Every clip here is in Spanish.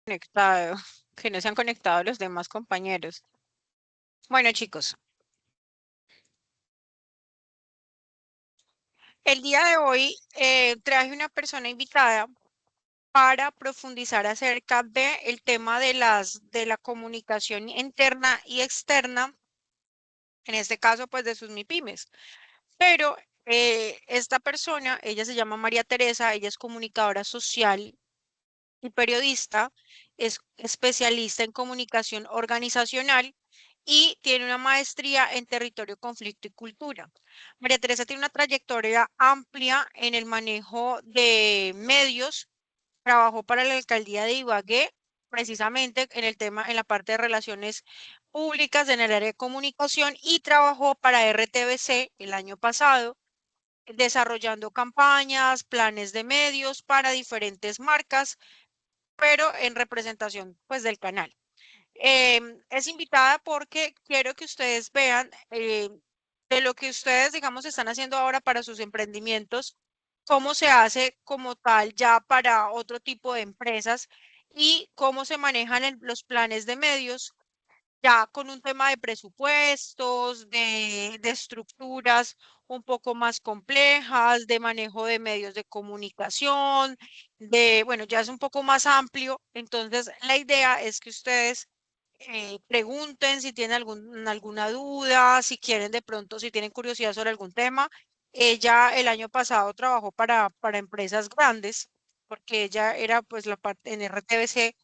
Conectado, que no se han conectado los demás compañeros. Bueno, chicos, el día de hoy traje una persona invitada para profundizar acerca del tema de la comunicación interna y externa, en este caso, pues de sus MIPYMES. Pero esta persona, ella se llama María Teresa, ella es comunicadora social y periodista, es especialista en comunicación organizacional y tiene una maestría en territorio, conflicto y cultura. María Teresa tiene una trayectoria amplia en el manejo de medios, trabajó para la alcaldía de Ibagué, precisamente en el tema, en la parte de relaciones públicas, en el área de comunicación y trabajó para RTBC el año pasado desarrollando campañas, planes de medios para diferentes marcas pero en representación pues del canal. Es invitada porque quiero que ustedes vean de lo que ustedes, digamos, están haciendo ahora para sus emprendimientos, cómo se hace como tal ya para otro tipo de empresas y cómo se manejan los planes de medios ya con un tema de presupuestos, de estructuras un poco más complejas, de manejo de medios de comunicación, bueno, ya es un poco más amplio. Entonces, la idea es que ustedes pregunten si tienen alguna duda, si quieren de pronto, si tienen curiosidad sobre algún tema. Ella el año pasado trabajó para empresas grandes, porque ella era pues la parte en RTBC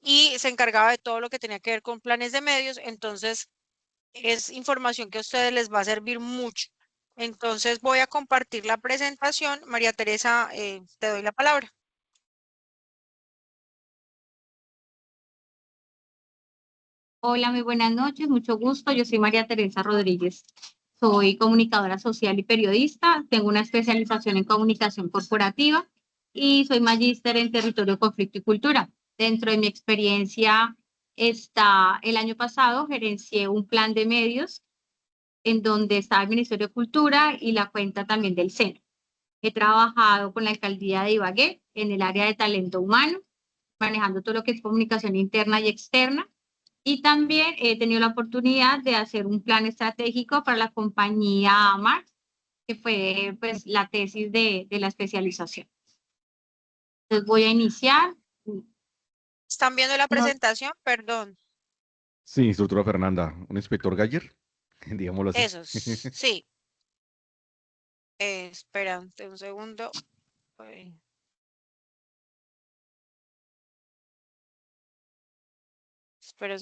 y se encargaba de todo lo que tenía que ver con planes de medios, entonces es información que a ustedes les va a servir mucho. Entonces voy a compartir la presentación. María Teresa, te doy la palabra. Hola, muy buenas noches, mucho gusto. Yo soy María Teresa Rodríguez. Soy comunicadora social y periodista. Tengo una especialización en comunicación corporativa y soy magíster en territorio, conflicto y cultura. Dentro de mi experiencia está el año pasado gerencié un plan de medios en donde está el Ministerio de Cultura y la cuenta también del SENA. He trabajado con la alcaldía de Ibagué en el área de talento humano, manejando todo lo que es comunicación interna y externa. Y también he tenido la oportunidad de hacer un plan estratégico para la compañía Mars, que fue pues la tesis de la especialización. Entonces voy a iniciar. ¿Están viendo la No, presentación? Perdón. Sí, instructora Fernanda, un inspector Galler, digámoslo así. Eso, sí. Espérate un segundo. Ay, espera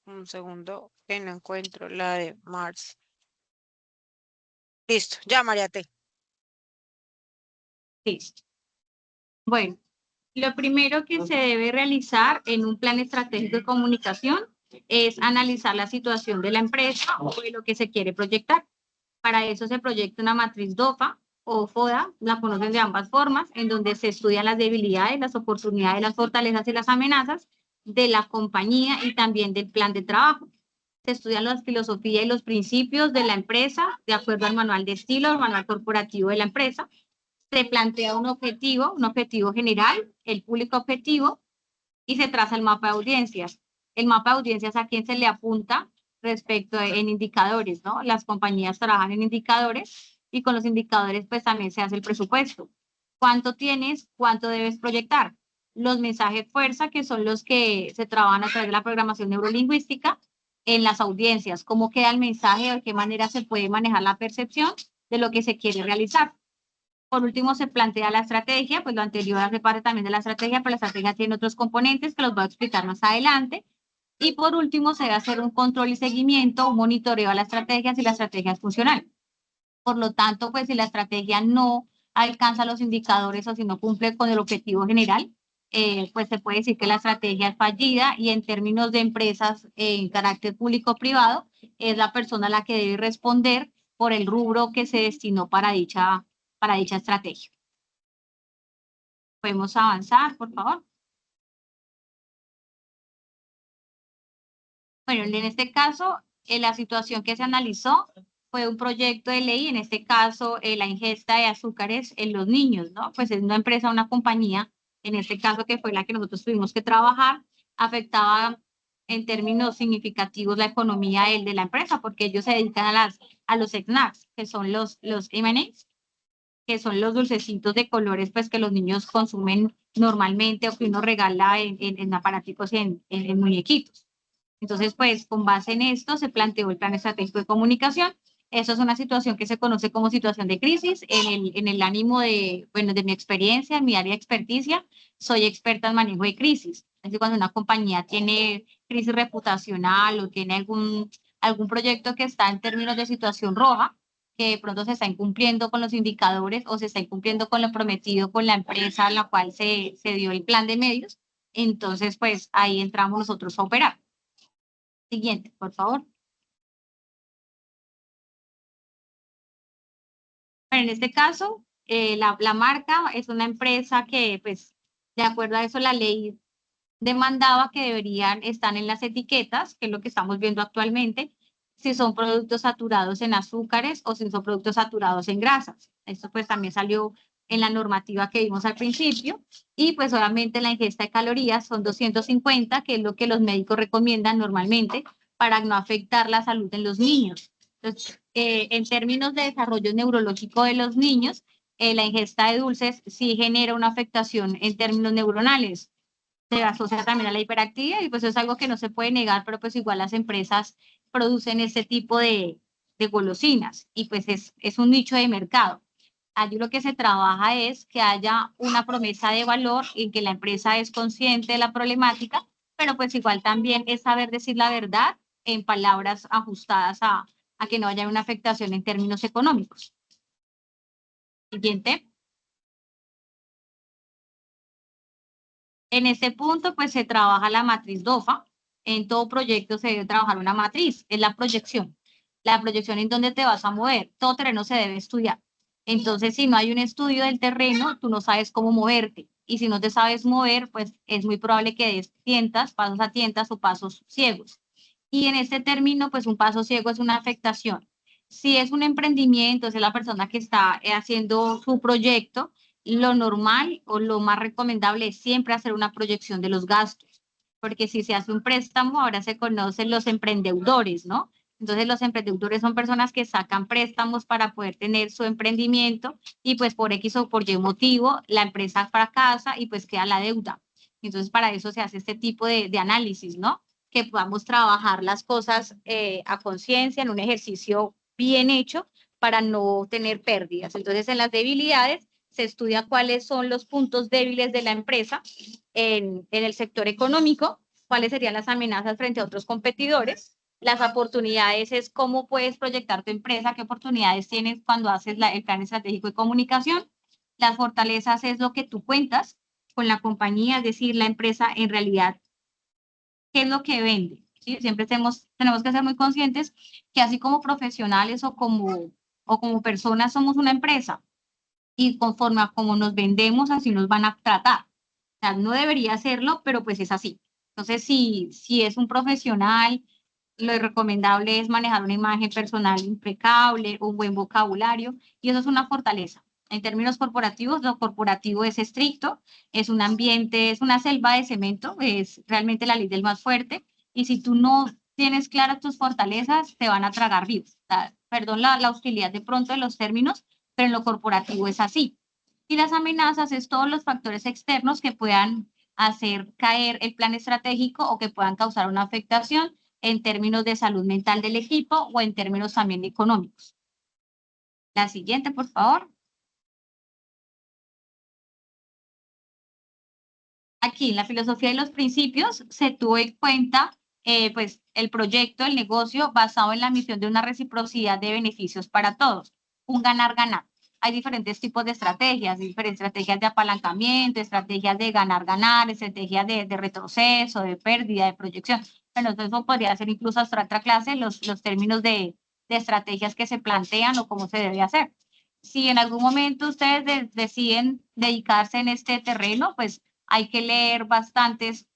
un segundo, que no encuentro la de Mars. Listo, ya, María T. listo. Bueno, lo primero que se debe realizar en un plan estratégico de comunicación es analizar la situación de la empresa o de lo que se quiere proyectar. Para eso se proyecta una matriz DOFA o FODA, la conocen de ambas formas, en donde se estudian las debilidades, las oportunidades, las fortalezas y las amenazas de la compañía y también del plan de trabajo. Se estudian la filosofía y los principios de la empresa de acuerdo al manual de estilo, al manual corporativo de la empresa. Se plantea un objetivo general, el público objetivo, y se traza el mapa de audiencias. El mapa de audiencias a quién se le apunta respecto en indicadores, ¿no? Las compañías trabajan en indicadores y con los indicadores pues también se hace el presupuesto. ¿Cuánto tienes? ¿Cuánto debes proyectar? Los mensajes fuerza, que son los que se trabajan a través de la programación neurolingüística en las audiencias. ¿Cómo queda el mensaje? ¿De qué manera se puede manejar la percepción de lo que se quiere realizar? Por último, se plantea la estrategia, pues lo anterior hace parte también de la estrategia, pero la estrategia tiene otros componentes que los voy a explicar más adelante. Y por último, se debe hacer un control y seguimiento, un monitoreo a la estrategia si la estrategia es funcional. Por lo tanto, pues si la estrategia no alcanza los indicadores o si no cumple con el objetivo general, pues se puede decir que la estrategia es fallida y en términos de empresas en carácter público-privado, es la persona la que debe responder por el rubro que se destinó para dicha estrategia. Podemos avanzar, por favor. Bueno, en este caso, la situación que se analizó fue un proyecto de ley, en este caso, la ingesta de azúcares en los niños, ¿no? Pues es una empresa, una compañía en este caso que fue la que nosotros tuvimos que trabajar, afectaba en términos significativos la economía de la empresa, porque ellos se dedican a los snacks, que son los M&M's, que son los dulcecitos de colores pues que los niños consumen normalmente o que uno regala en aparaticos y en muñequitos. Entonces, pues, con base en esto se planteó el Plan Estratégico de Comunicación. Eso es una situación que se conoce como situación de crisis. En el ánimo de, bueno, de mi experiencia, en mi área de experticia, soy experta en manejo de crisis. Es decir, cuando una compañía tiene crisis reputacional o tiene algún proyecto que está en términos de situación roja, que de pronto se está incumpliendo con los indicadores o se está incumpliendo con lo prometido con la empresa a la cual se dio el plan de medios, entonces, pues, ahí entramos nosotros a operar. Siguiente, por favor. Bueno, en este caso, la marca es una empresa que, pues, de acuerdo a eso, la ley demandaba que deberían estar en las etiquetas, que es lo que estamos viendo actualmente, si son productos saturados en azúcares o si son productos saturados en grasas. Esto pues también salió en la normativa que vimos al principio y pues obviamente la ingesta de calorías son 250, que es lo que los médicos recomiendan normalmente para no afectar la salud en los niños. Entonces, en términos de desarrollo neurológico de los niños, la ingesta de dulces sí genera una afectación en términos neuronales. Se asocia también a la hiperactividad y pues eso es algo que no se puede negar, pero pues igual las empresas producen este tipo de golosinas y pues es un nicho de mercado. Allí lo que se trabaja es que haya una promesa de valor en que la empresa es consciente de la problemática, pero pues igual también es saber decir la verdad en palabras ajustadas a que no haya una afectación en términos económicos. Siguiente. En este punto, pues se trabaja la matriz DOFA. En todo proyecto se debe trabajar una matriz, es la proyección. La proyección en donde te vas a mover. Todo terreno se debe estudiar. Entonces, si no hay un estudio del terreno, tú no sabes cómo moverte. Y si no te sabes mover, pues es muy probable que des tientas, pasos a tientas o pasos ciegos. Y en este término, pues un paso ciego es una afectación. Si es un emprendimiento, es la persona que está haciendo su proyecto, lo normal o lo más recomendable es siempre hacer una proyección de los gastos, porque si se hace un préstamo, ahora se conocen los emprendedores, ¿no? Entonces los emprendedores son personas que sacan préstamos para poder tener su emprendimiento y pues por X o por Y motivo la empresa fracasa y pues queda la deuda. Entonces para eso se hace este tipo de análisis, ¿no? Que podamos trabajar las cosas a conciencia en un ejercicio bien hecho para no tener pérdidas. Entonces en las debilidades se estudia cuáles son los puntos débiles de la empresa en el sector económico, cuáles serían las amenazas frente a otros competidores. Las oportunidades es cómo puedes proyectar tu empresa, qué oportunidades tienes cuando haces el plan estratégico de comunicación. Las fortalezas es lo que tú cuentas con la compañía, es decir, la empresa en realidad, qué es lo que vende. ¿Sí? Siempre tenemos que ser muy conscientes que así como profesionales o como personas somos una empresa, y conforme a cómo nos vendemos, así nos van a tratar. O sea, no debería hacerlo, pero pues es así. Entonces, si es un profesional, lo recomendable es manejar una imagen personal impecable, un buen vocabulario, y eso es una fortaleza. En términos corporativos, lo corporativo es estricto, es un ambiente, es una selva de cemento, es realmente la ley del más fuerte, y si tú no tienes claras tus fortalezas, te van a tragar vivos. O sea, perdón la hostilidad de pronto de los términos, pero en lo corporativo es así. Y las amenazas es todos los factores externos que puedan hacer caer el plan estratégico o que puedan causar una afectación en términos de salud mental del equipo o en términos también económicos. La siguiente, por favor. Aquí, en la filosofía de los principios, se tuvo en cuenta pues, el proyecto, el negocio, basado en la misión de una reciprocidad de beneficios para todos, un ganar-ganar. Hay diferentes tipos de estrategias, diferentes estrategias de apalancamiento, estrategias de ganar-ganar, estrategias de retroceso, de pérdida, de proyección. Bueno, eso podría ser incluso hasta otra clase, los términos de estrategias que se plantean o cómo se debe hacer. Si en algún momento ustedes deciden dedicarse en este terreno, pues hay que leer bastantes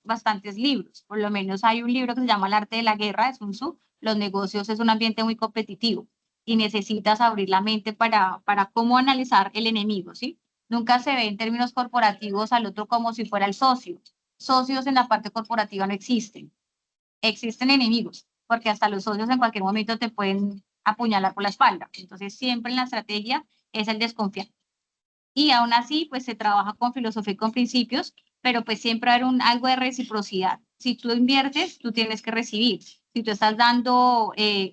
libros. Por lo menos hay un libro que se llama El arte de la guerra de Sun Tzu. Los negocios es un ambiente muy competitivo y necesitas abrir la mente para cómo analizar el enemigo, ¿sí? Nunca se ve en términos corporativos al otro como si fuera el socio. Socios en la parte corporativa no existen. Existen enemigos, porque hasta los socios en cualquier momento te pueden apuñalar por la espalda. Entonces, siempre en la estrategia es el desconfiar. Y aún así, pues se trabaja con filosofía y con principios, pero pues siempre hay algo de reciprocidad. Si tú inviertes, tú tienes que recibir. Si tú estás dando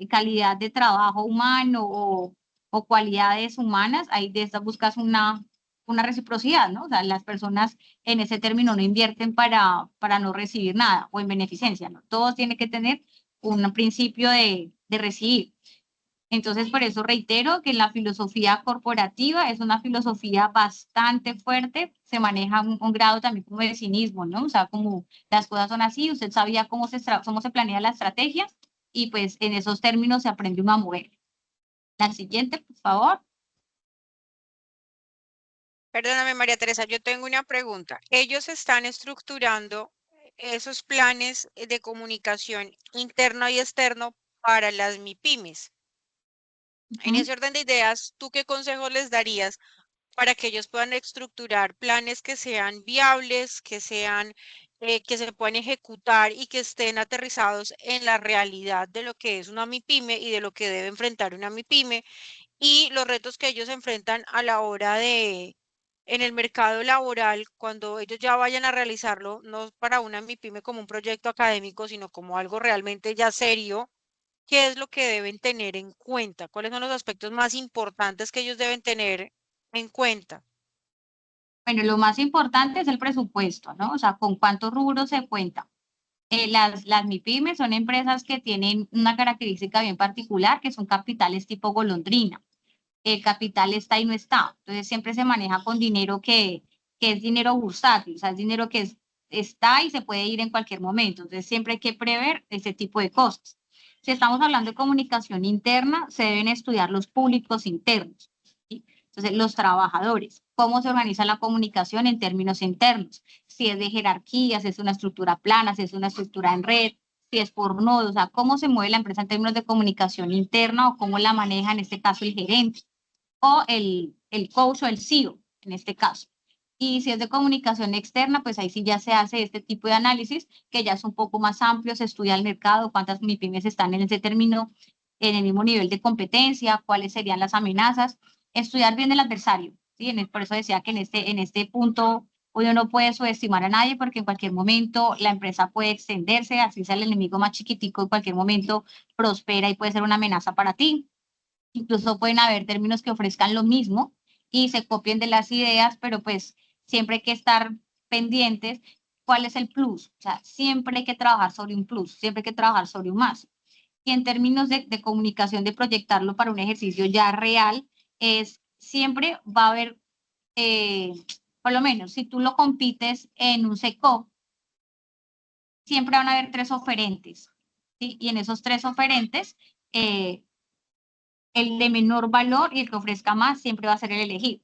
calidad de trabajo humano o cualidades humanas, ahí de estas buscas una reciprocidad, ¿no? O sea, las personas en ese término no invierten para no recibir nada o en beneficencia, ¿no? Todos tienen que tener un principio de recibir. Entonces, por eso reitero que la filosofía corporativa es una filosofía bastante fuerte, se maneja un grado también como de cinismo, ¿no? O sea, como las cosas son así, usted sabía cómo se planea la estrategia y pues en esos términos se aprende uno a mover. La siguiente, por favor. Perdóname, María Teresa, yo tengo una pregunta. Ellos están estructurando esos planes de comunicación interno y externo para las MIPYMES. En ese orden de ideas, ¿tú qué consejos les darías para que ellos puedan estructurar planes que sean viables, que sean, que se puedan ejecutar y que estén aterrizados en la realidad de lo que es una MIPYME y de lo que debe enfrentar una MIPYME y los retos que ellos enfrentan a la hora de, en el mercado laboral, cuando ellos ya vayan a realizarlo, no para una MIPYME como un proyecto académico, sino como algo realmente ya serio? ¿Qué es lo que deben tener en cuenta? ¿Cuáles son los aspectos más importantes que ellos deben tener en cuenta? Bueno, lo más importante es el presupuesto, ¿no? O sea, con cuántos rubros se cuenta. Las MIPYMES son empresas que tienen una característica bien particular, que son capitales tipo golondrina. El capital está y no está. Entonces siempre se maneja con dinero que es dinero bursátil, o sea, es dinero que está y se puede ir en cualquier momento. Entonces siempre hay que prever ese tipo de cosas. Si estamos hablando de comunicación interna, se deben estudiar los públicos internos, ¿sí? Entonces, los trabajadores, cómo se organiza la comunicación en términos internos, si es de jerarquías, si es una estructura plana, si es una estructura en red, si es por nodos, o sea, cómo se mueve la empresa en términos de comunicación interna o cómo la maneja en este caso el gerente o el coach o el CEO en este caso. Y si es de comunicación externa, pues ahí sí ya se hace este tipo de análisis, que ya es un poco más amplio, se estudia el mercado, cuántas MIPYMES están en ese término, en el mismo nivel de competencia, cuáles serían las amenazas, estudiar bien el adversario, ¿sí? Por eso decía que en este punto uno no puede subestimar a nadie porque en cualquier momento la empresa puede extenderse, así sea el enemigo más chiquitico, en cualquier momento prospera y puede ser una amenaza para ti. Incluso pueden haber términos que ofrezcan lo mismo y se copien de las ideas, pero pues siempre hay que estar pendientes cuál es el plus. O sea, siempre hay que trabajar sobre un plus, siempre hay que trabajar sobre un más. Y en términos de comunicación, de proyectarlo para un ejercicio ya real, es siempre va a haber, por lo menos, si tú lo compites en un SECO, siempre van a haber tres oferentes, ¿sí? Y en esos tres oferentes, el de menor valor y el que ofrezca más siempre va a ser el elegido,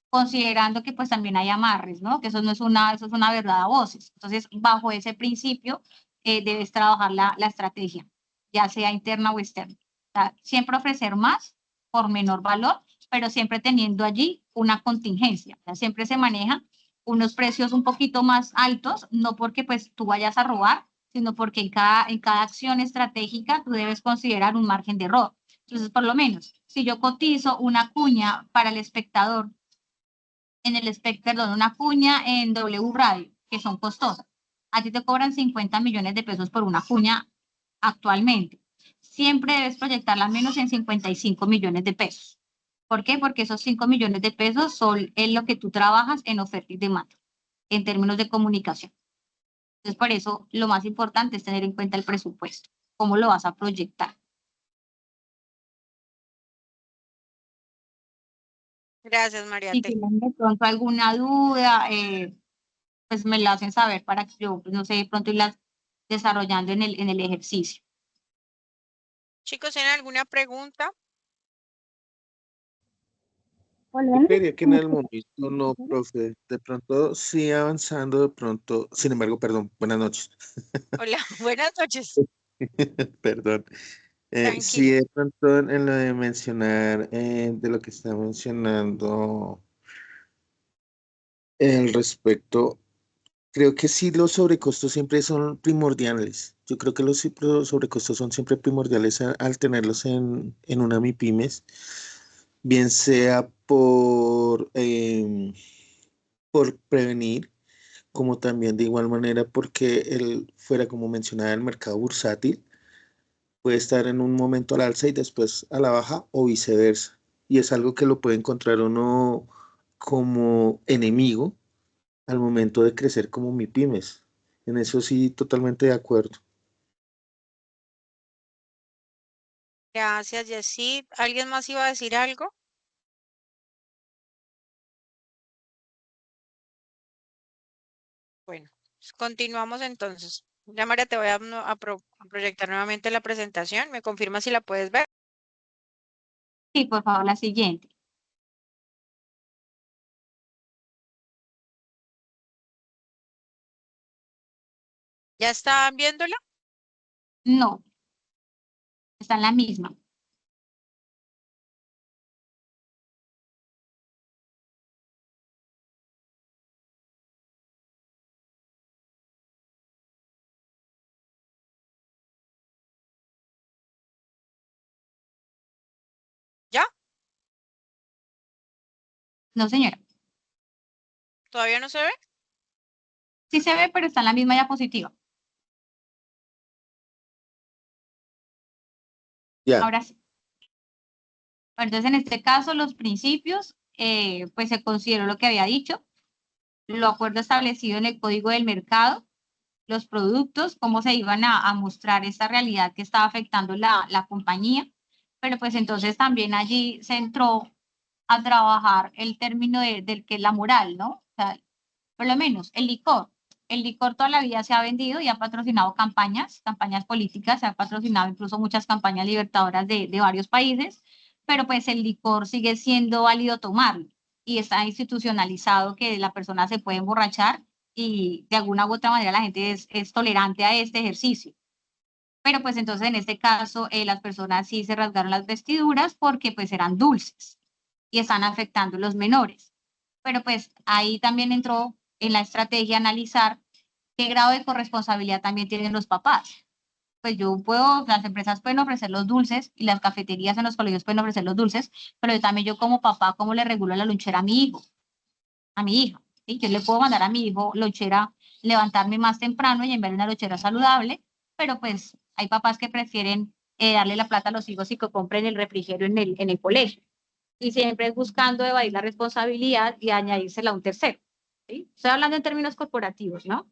considerando que pues también hay amarres, ¿no? Que eso no es eso es una verdad a voces. Entonces, bajo ese principio, debes trabajar la estrategia, ya sea interna o externa. O sea, siempre ofrecer más por menor valor, pero siempre teniendo allí una contingencia. O sea, siempre se maneja unos precios un poquito más altos, no porque pues tú vayas a robar, sino porque en cada acción estratégica tú debes considerar un margen de error. Entonces, por lo menos, si yo cotizo una cuña para el espectador, perdón, una cuña en W Radio, que son costosas, a ti te cobran 50 millones de pesos por una cuña actualmente. Siempre debes proyectarla menos en 55 millones de pesos. ¿Por qué? Porque esos 5 millones de pesos son en lo que tú trabajas en oferta y demanda, en términos de comunicación. Entonces, por eso, lo más importante es tener en cuenta el presupuesto. ¿Cómo lo vas a proyectar? Gracias, María Si Teresa. tienen de pronto alguna duda, pues me la hacen saber para que yo, pues, no sé, de pronto irlas desarrollando en el ejercicio. Chicos, ¿tienen alguna pregunta? Yo creería que en el momento no, profe. De pronto sí avanzando, de pronto. Sin embargo, perdón, buenas noches. Hola, buenas noches. Perdón. Sí, Tranquilo. de pronto en lo de mencionar, de lo que está mencionando Al respecto, creo que sí, los sobrecostos siempre son primordiales. Yo creo que los sobrecostos son siempre primordiales al tenerlos en una MIPYMES, bien sea por prevenir, como también de igual manera porque él fuera, como mencionaba, el mercado bursátil, puede estar en un momento al alza y después a la baja o viceversa. Y es algo que lo puede encontrar uno como enemigo al momento de crecer como MIPYMES. En eso sí, totalmente de acuerdo. Gracias, Yesid. ¿Alguien más iba a decir algo? Bueno, pues continuamos entonces. Ya, María, te voy a proyectar nuevamente la presentación. ¿Me confirma si la puedes ver? Sí, por favor, la siguiente. ¿Ya están viéndola? No, está en la misma. ¿Ya? No, señora. ¿Todavía no se ve? Sí se ve, pero está en la misma diapositiva. Ya, Ahora sí. Entonces, en este caso, los principios, pues se consideró lo que había dicho, lo acuerdo establecido en el Código del Mercado, los productos, cómo se iban a mostrar esta realidad que estaba afectando la compañía, pero pues entonces también allí se entró a trabajar el término del que es la moral, ¿no? O sea, por lo menos el licor. El licor toda la vida se ha vendido y ha patrocinado campañas políticas, se ha patrocinado incluso muchas campañas libertadoras de varios países, pero pues el licor sigue siendo válido tomarlo y está institucionalizado que la persona se puede emborrachar y de alguna u otra manera la gente es tolerante a este ejercicio. Pero pues entonces en este caso las personas sí se rasgaron las vestiduras porque pues eran dulces y están afectando a los menores. Pero pues ahí también entró en la estrategia analizar qué grado de corresponsabilidad también tienen los papás. Pues yo puedo, las empresas pueden ofrecer los dulces y las cafeterías en los colegios pueden ofrecer los dulces, pero yo también yo como papá, ¿cómo le regulo la lonchera a mi hijo, a mi hija? ¿Sí? Yo le puedo mandar a mi hijo lonchera, levantarme más temprano y enviarle una lonchera saludable, pero pues hay papás que prefieren darle la plata a los hijos y que compren el refrigerio en el colegio y siempre es buscando evadir la responsabilidad y añadírsela a un tercero. ¿Sí? Estoy hablando en términos corporativos, ¿no?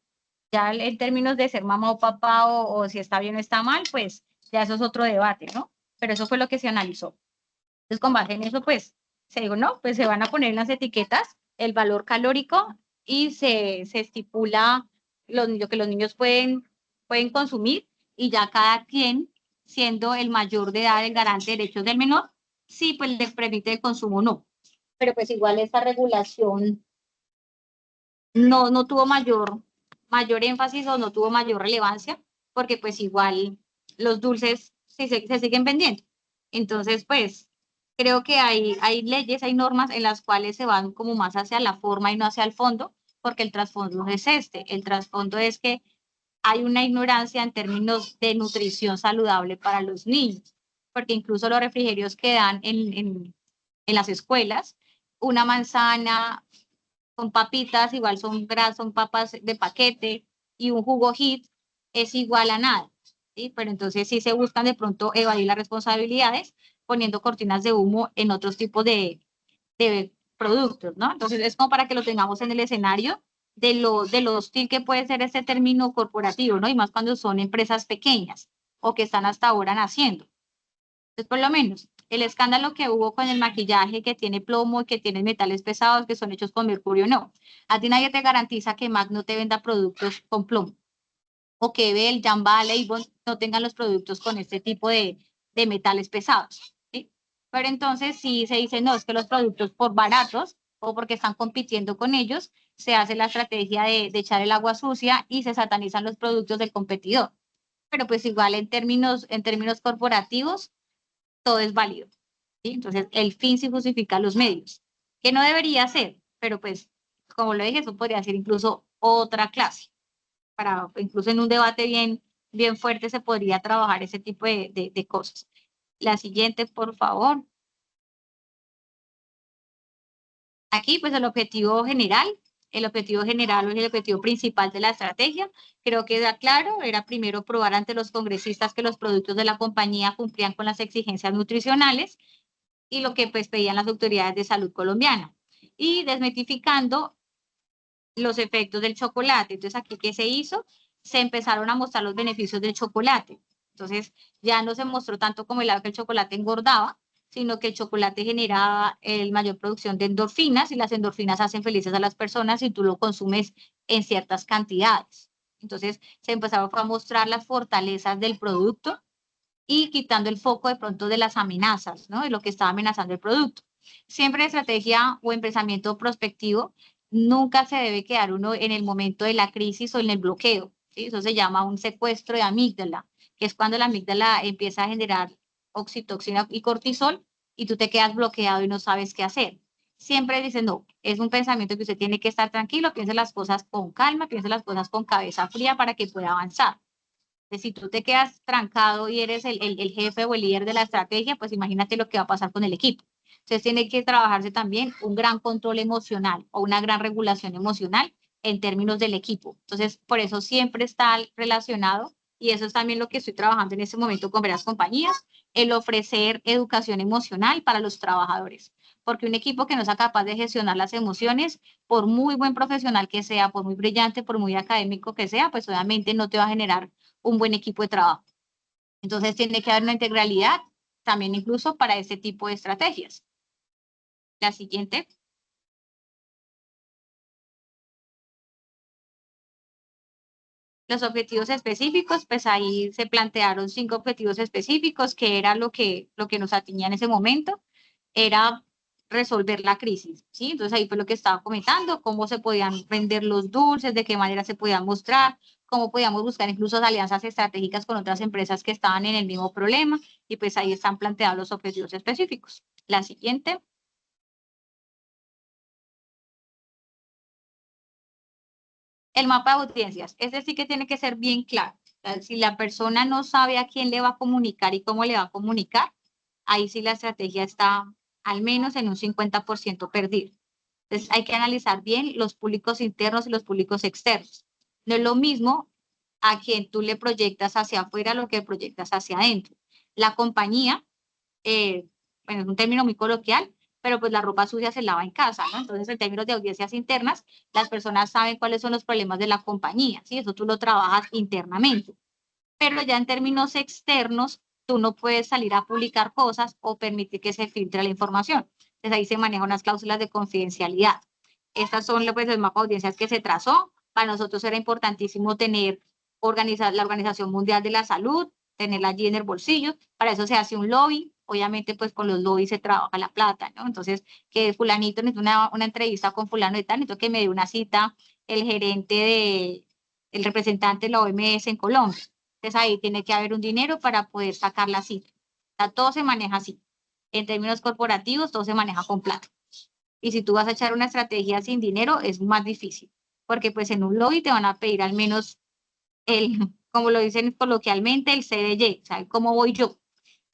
Ya en términos de ser mamá o papá o si está bien o está mal, pues ya eso es otro debate, ¿no? Pero eso fue lo que se analizó. Entonces, con base en eso, pues, se dijo, no, pues se van a poner unas etiquetas, el valor calórico y se estipula lo que los niños pueden consumir y ya cada quien, siendo el mayor de edad, el garante de derechos del menor, sí, pues le permite el consumo o no. Pero pues igual esta regulación no tuvo mayor énfasis o no tuvo mayor relevancia, porque pues igual los dulces se siguen vendiendo. Entonces, pues creo que hay leyes, hay normas en las cuales se van como más hacia la forma y no hacia el fondo, porque el trasfondo no es este. El trasfondo es que hay una ignorancia en términos de nutrición saludable para los niños, porque incluso los refrigerios que dan en las escuelas, una manzana con papitas, igual son papas de paquete y un jugo hit es igual a nada, ¿sí? Pero entonces sí se buscan de pronto evadir las responsabilidades poniendo cortinas de humo en otros tipos de productos, ¿no? Entonces es como para que lo tengamos en el escenario de lo hostil que puede ser este término corporativo, ¿no? Y más cuando son empresas pequeñas o que están hasta ahora naciendo. Entonces, por lo menos, el escándalo que hubo con el maquillaje que tiene plomo y que tiene metales pesados que son hechos con mercurio, no. A ti nadie te garantiza que MAC no te venda productos con plomo o que Bell, Jambal, Avon no tengan los productos con este tipo de metales pesados, ¿sí? Pero entonces si se dice, no, es que los productos por baratos o porque están compitiendo con ellos, se hace la estrategia de echar el agua sucia y se satanizan los productos del competidor. Pero pues igual en términos corporativos, todo es válido, ¿sí? Entonces, el fin sí justifica los medios, que no debería ser, pero pues como lo dije, eso podría ser incluso otra clase. Para, incluso en un debate bien fuerte se podría trabajar ese tipo de cosas. La siguiente, por favor. Aquí, pues el objetivo general o el objetivo principal de la estrategia, creo que queda claro, era primero probar ante los congresistas que los productos de la compañía cumplían con las exigencias nutricionales y lo que pues pedían las autoridades de salud colombiana, y desmitificando los efectos del chocolate. Entonces, aquí, ¿qué se hizo? Se empezaron a mostrar los beneficios del chocolate. Entonces, ya no se mostró tanto como el lado que el chocolate engordaba, sino que el chocolate generaba mayor producción de endorfinas, y las endorfinas hacen felices a las personas si tú lo consumes en ciertas cantidades. Entonces, se empezaron a mostrar las fortalezas del producto y quitando el foco de pronto de las amenazas, ¿no? De lo que estaba amenazando el producto. Siempre estrategia o en pensamiento prospectivo, nunca se debe quedar uno en el momento de la crisis o en el bloqueo, ¿sí? Eso se llama un secuestro de amígdala, que es cuando la amígdala empieza a generar oxitocina y cortisol y tú te quedas bloqueado y no sabes qué hacer. Siempre dicen, no, es un pensamiento que usted tiene que estar tranquilo, piense las cosas con calma, piense las cosas con cabeza fría para que pueda avanzar. Si tú te quedas trancado y eres el jefe o el líder de la estrategia, pues imagínate lo que va a pasar con el equipo. Entonces tiene que trabajarse también un gran control emocional o una gran regulación emocional en términos del equipo. Entonces, por eso siempre está relacionado, y eso es también lo que estoy trabajando en este momento con varias compañías, el ofrecer educación emocional para los trabajadores. Porque un equipo que no sea capaz de gestionar las emociones, por muy buen profesional que sea, por muy brillante, por muy académico que sea, pues obviamente no te va a generar un buen equipo de trabajo. Entonces tiene que haber una integralidad también incluso para este tipo de estrategias. La siguiente. Los objetivos específicos, pues ahí se plantearon 5 objetivos específicos, que era lo que nos atañía en ese momento, era resolver la crisis, ¿sí? Entonces ahí fue lo que estaba comentando, cómo se podían vender los dulces, de qué manera se podían mostrar, cómo podíamos buscar incluso alianzas estratégicas con otras empresas que estaban en el mismo problema, y pues ahí están planteados los objetivos específicos. La siguiente. El mapa de audiencias, es decir, que tiene que ser bien claro. Si la persona no sabe a quién le va a comunicar y cómo le va a comunicar, ahí sí la estrategia está al menos en un 50% perdido. Entonces hay que analizar bien los públicos internos y los públicos externos. No es lo mismo a quien tú le proyectas hacia afuera lo que proyectas hacia adentro. La compañía, bueno, es un término muy coloquial, pero pues la ropa sucia se lava en casa, ¿no? Entonces, en términos de audiencias internas, las personas saben cuáles son los problemas de la compañía, ¿sí? Eso tú lo trabajas internamente. Pero ya en términos externos, tú no puedes salir a publicar cosas o permitir que se filtre la información. Entonces, ahí se manejan unas cláusulas de confidencialidad. Estas son pues, el mapa de audiencias que se trazó. Para nosotros era importantísimo tener la Organización Mundial de la Salud, tenerla allí en el bolsillo. Para eso se hace un lobby. Obviamente, pues con los lobbies se trabaja la plata, ¿no? Entonces, que fulanito necesita una entrevista con fulano de tal, necesito que me dé una cita el el representante de la OMS en Colombia. Entonces, ahí tiene que haber un dinero para poder sacar la cita. O sea, todo se maneja así. En términos corporativos, todo se maneja con plata. Y si tú vas a echar una estrategia sin dinero, es más difícil. Porque pues en un lobby te van a pedir al menos como lo dicen coloquialmente, el CDY, o sea, cómo voy yo.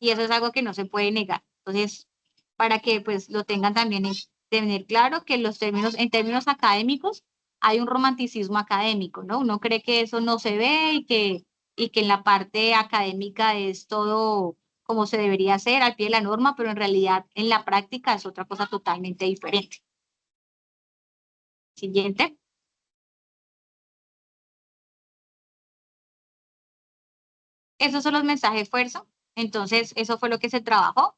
Y eso es algo que no se puede negar. Entonces, para que pues lo tengan también en tener claro que en términos académicos, hay un romanticismo académico, ¿no? Uno cree que eso no se ve y que en la parte académica es todo como se debería hacer al pie de la norma, pero en realidad en la práctica es otra cosa totalmente diferente. Siguiente. Esos son los mensajes de fuerza. Entonces, eso fue lo que se trabajó,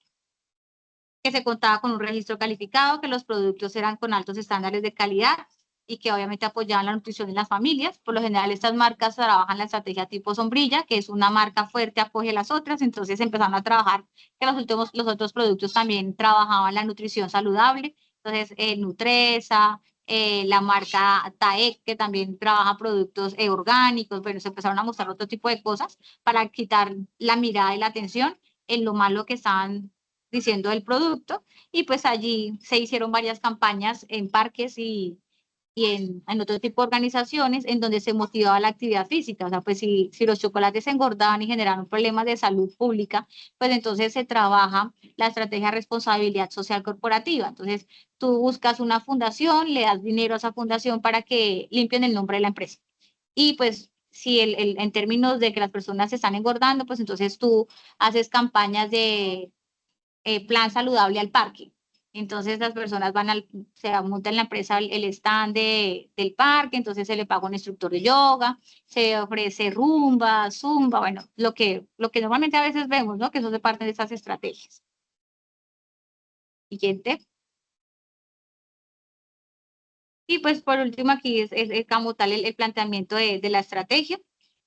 que se contaba con un registro calificado, que los productos eran con altos estándares de calidad y que obviamente apoyaban la nutrición en las familias. Por lo general, estas marcas trabajan la estrategia tipo sombrilla, que es una marca fuerte, acoge a las otras. Entonces empezaron a trabajar que los otros productos también trabajaban la nutrición saludable. Entonces, Nutresa, la marca Taek, que también trabaja productos orgánicos. Bueno, se empezaron a mostrar otro tipo de cosas para quitar la mirada y la atención en lo malo que estaban diciendo del producto, y pues allí se hicieron varias campañas en parques y y en otro tipo de organizaciones en donde se motivaba la actividad física. O sea, pues si los chocolates engordaban y generaban problemas de salud pública, pues entonces se trabaja la estrategia de responsabilidad social corporativa. Entonces, tú buscas una fundación, le das dinero a esa fundación para que limpien el nombre de la empresa. Y pues si en términos de que las personas se están engordando, pues entonces tú haces campañas de plan saludable al parque. Entonces las personas se montan en la empresa el stand del parque, entonces se le paga un instructor de yoga, se ofrece rumba, zumba, bueno, lo que normalmente a veces vemos, ¿no? Que eso es parte de esas estrategias. Siguiente. Y pues por último aquí es como tal el planteamiento de la estrategia,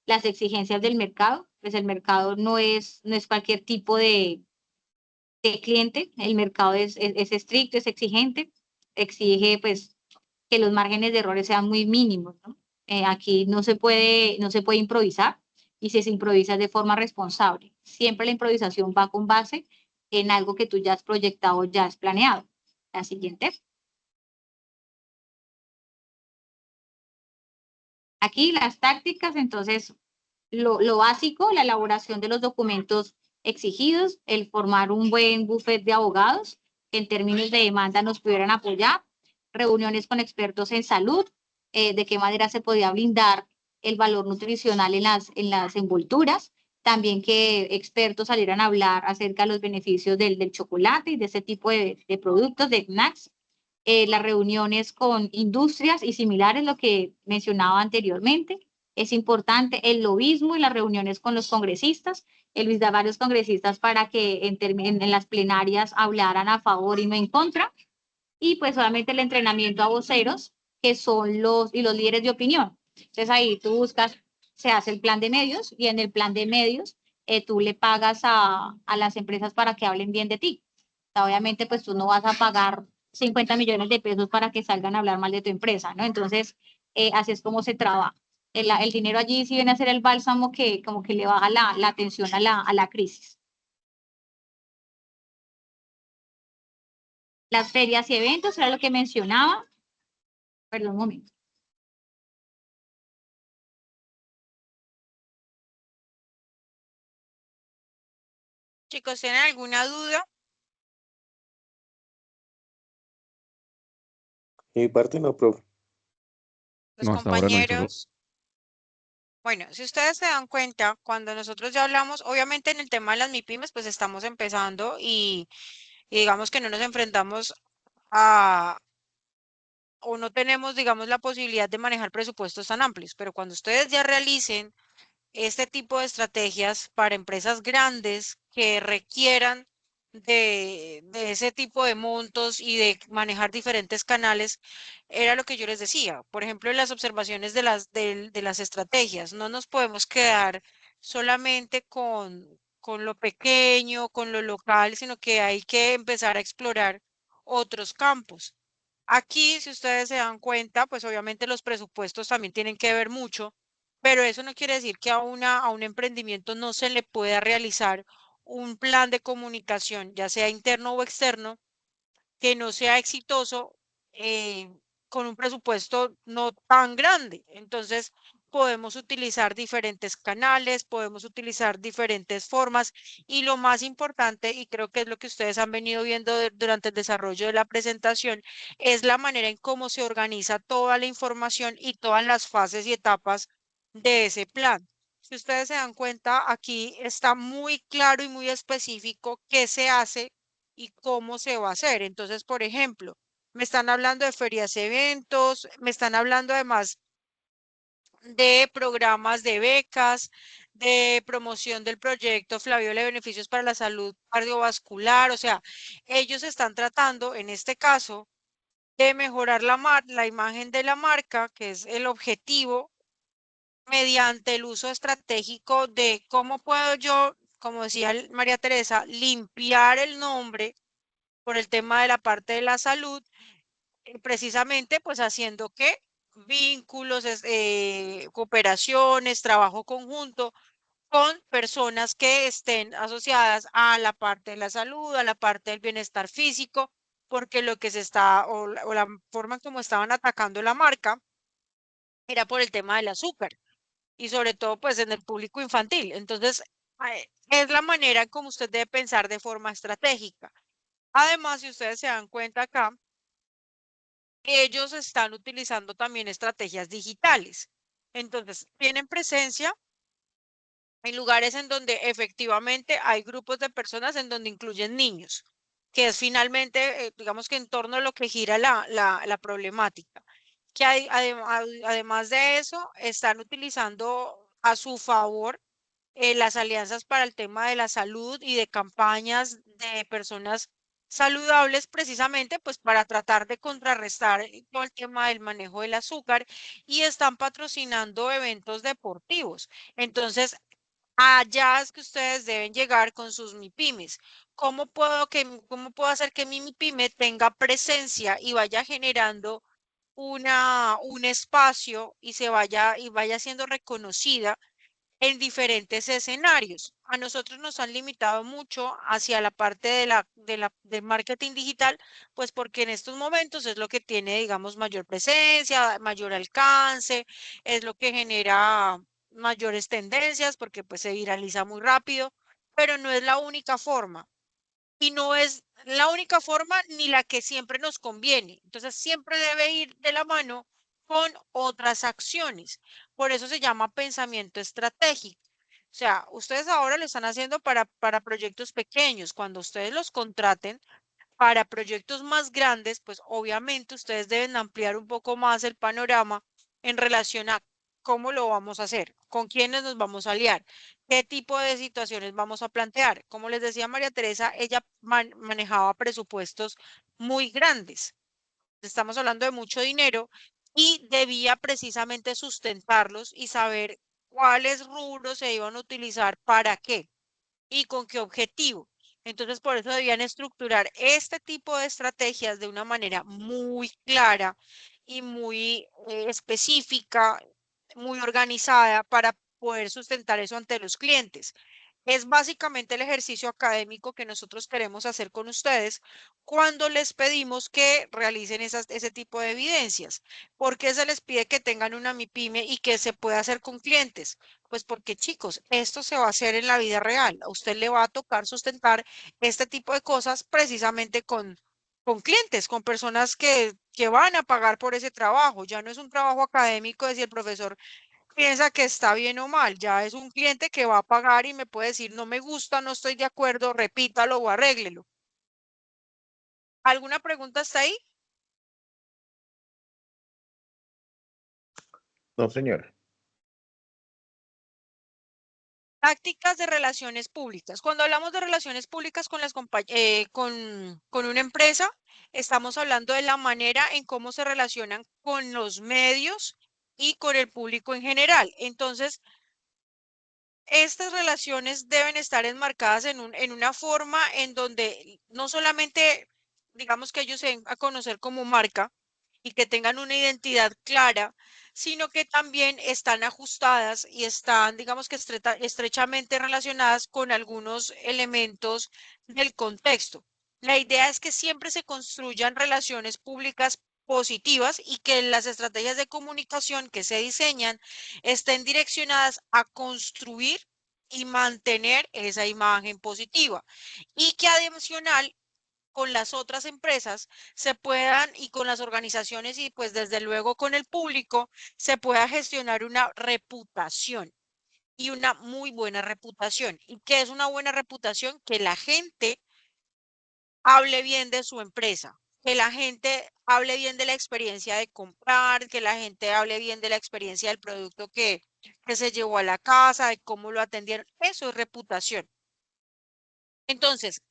las exigencias del mercado, pues el mercado no es cualquier tipo de cliente, el mercado es estricto, es exigente, exige pues que los márgenes de errores sean muy mínimos, ¿no? Aquí no se puede improvisar, y si se improvisa de forma responsable. Siempre la improvisación va con base en algo que tú ya has proyectado, ya has planeado. La siguiente. Aquí las tácticas, entonces, lo básico, la elaboración de los documentos exigidos, el formar un buen buffet de abogados que en términos de demanda nos pudieran apoyar, reuniones con expertos en salud, de qué manera se podía blindar el valor nutricional en las envolturas, también que expertos salieran a hablar acerca de los beneficios del chocolate y de ese tipo de productos, de snacks, las reuniones con industrias y similares, lo que mencionaba anteriormente. Es importante el lobismo y las reuniones con los congresistas, el visitar varios congresistas para que en las plenarias hablaran a favor y no en contra, y pues solamente el entrenamiento a voceros, que son los líderes de opinión. Entonces ahí tú buscas, se hace el plan de medios, y en el plan de medios tú le pagas a las empresas para que hablen bien de ti. O sea, obviamente pues tú no vas a pagar 50 millones de pesos para que salgan a hablar mal de tu empresa, ¿no? Entonces, así es como se trabaja. El dinero allí sí viene a ser el bálsamo que como que le baja la atención a la crisis. Las ferias y eventos, era lo que mencionaba. Perdón, un momento. Chicos, ¿tienen alguna duda? De mi parte no, profe. Los No, hasta ahora no hay solo. compañeros. Bueno, si ustedes se dan cuenta, cuando nosotros ya hablamos, obviamente en el tema de las MIPYMES, pues estamos empezando y digamos que no nos enfrentamos a, o no tenemos, digamos, la posibilidad de manejar presupuestos tan amplios, pero cuando ustedes ya realicen este tipo de estrategias para empresas grandes que requieran de ese tipo de montos y de manejar diferentes canales, era lo que yo les decía. Por ejemplo, en las observaciones de las estrategias, no nos podemos quedar solamente con lo pequeño, con lo local, sino que hay que empezar a explorar otros campos. Aquí, si ustedes se dan cuenta, pues obviamente los presupuestos también tienen que ver mucho, pero eso no quiere decir que a un emprendimiento no se le pueda realizar un plan de comunicación, ya sea interno o externo, que no sea exitoso eh, con un presupuesto no tan grande. Entonces, podemos utilizar diferentes canales, podemos utilizar diferentes formas, y lo más importante, y creo que es lo que ustedes han venido viendo durante el desarrollo de la presentación, es la manera en cómo se organiza toda la información y todas las fases y etapas de ese plan. Si ustedes se dan cuenta, aquí está muy claro y muy específico qué se hace y cómo se va a hacer. Entonces, por ejemplo, me están hablando de ferias, eventos, me están hablando además de programas de becas, de promoción del proyecto Flaviola de Beneficios para la Salud Cardiovascular. O sea, ellos están tratando, en este caso, de mejorar la imagen de la marca, que es el objetivo, mediante el uso estratégico de cómo puedo yo, como decía María Teresa, limpiar el nombre por el tema de la parte de la salud, precisamente pues haciendo que vínculos, cooperaciones, trabajo conjunto con personas que estén asociadas a la parte de la salud, a la parte del bienestar físico, porque lo que se está, o la forma en como estaban atacando la marca era por el tema del azúcar y sobre todo pues en el público infantil. Entonces, es la manera en como usted debe pensar de forma estratégica. Además, si ustedes se dan cuenta acá, ellos están utilizando también estrategias digitales. Entonces, tienen presencia en lugares en donde efectivamente hay grupos de personas en donde incluyen niños, que es finalmente, digamos que en torno a lo que gira la problemática. Que además de eso, están utilizando a su favor las alianzas para el tema de la salud y de campañas de personas saludables precisamente pues para tratar de contrarrestar todo el tema del manejo del azúcar y están patrocinando eventos deportivos. Entonces, allá es que ustedes deben llegar con sus MIPYMES. ¿Cómo puedo hacer que mi MIPYME tenga presencia y vaya generando un espacio y vaya siendo reconocida en diferentes escenarios? A nosotros nos han limitado mucho hacia la parte del marketing digital, pues porque en estos momentos es lo que tiene, digamos, mayor presencia, mayor alcance, es lo que genera mayores tendencias, porque pues se viraliza muy rápido, pero no es la única forma. Y no es la única forma ni la que siempre nos conviene. Entonces siempre debe ir de la mano con otras acciones. Por eso se llama pensamiento estratégico. O sea, ustedes ahora lo están haciendo para proyectos pequeños. Cuando ustedes los contraten para proyectos más grandes, pues obviamente ustedes deben ampliar un poco más el panorama en relación a cómo lo vamos a hacer, con quiénes nos vamos a aliar, qué tipo de situaciones vamos a plantear. Como les decía María Teresa, ella manejaba presupuestos muy grandes. Estamos hablando de mucho dinero y debía precisamente sustentarlos y saber cuáles rubros se iban a utilizar para qué y con qué objetivo. Entonces, por eso debían estructurar este tipo de estrategias de una manera muy clara y muy específica, muy organizada para poder sustentar eso ante los clientes. Es básicamente el ejercicio académico que nosotros queremos hacer con ustedes cuando les pedimos que realicen ese tipo de evidencias. ¿Por qué se les pide que tengan una MIPYME y que se pueda hacer con clientes? Pues porque, chicos, esto se va a hacer en la vida real. A usted le va a tocar sustentar este tipo de cosas precisamente con clientes, con personas que van a pagar por ese trabajo. Ya no es un trabajo académico de si el profesor piensa que está bien o mal, ya es un cliente que va a pagar y me puede decir, no me gusta, no estoy de acuerdo, repítalo o arréglelo. ¿Alguna pregunta hasta ahí? No, señora. Tácticas de relaciones públicas. Cuando hablamos de relaciones públicas con con una empresa, estamos hablando de la manera en cómo se relacionan con los medios y con el público en general. Entonces, estas relaciones deben estar enmarcadas en una forma en donde no solamente, digamos que ellos se den a conocer como marca y que tengan una identidad clara, sino que también están ajustadas y están, digamos que estrechamente relacionadas con algunos elementos del contexto. La idea es que siempre se construyan relaciones públicas positivas y que las estrategias de comunicación que se diseñan estén direccionadas a construir y mantener esa imagen positiva y que adicional con las otras empresas se puedan y con las organizaciones y pues desde luego con el público se pueda gestionar una reputación y una muy buena reputación. ¿Y qué es una buena reputación? Que la gente hable bien de su empresa, que la gente hable bien de la experiencia de comprar, que la gente hable bien de la experiencia del producto que se llevó a la casa, de cómo lo atendieron. Eso es reputación. Entonces,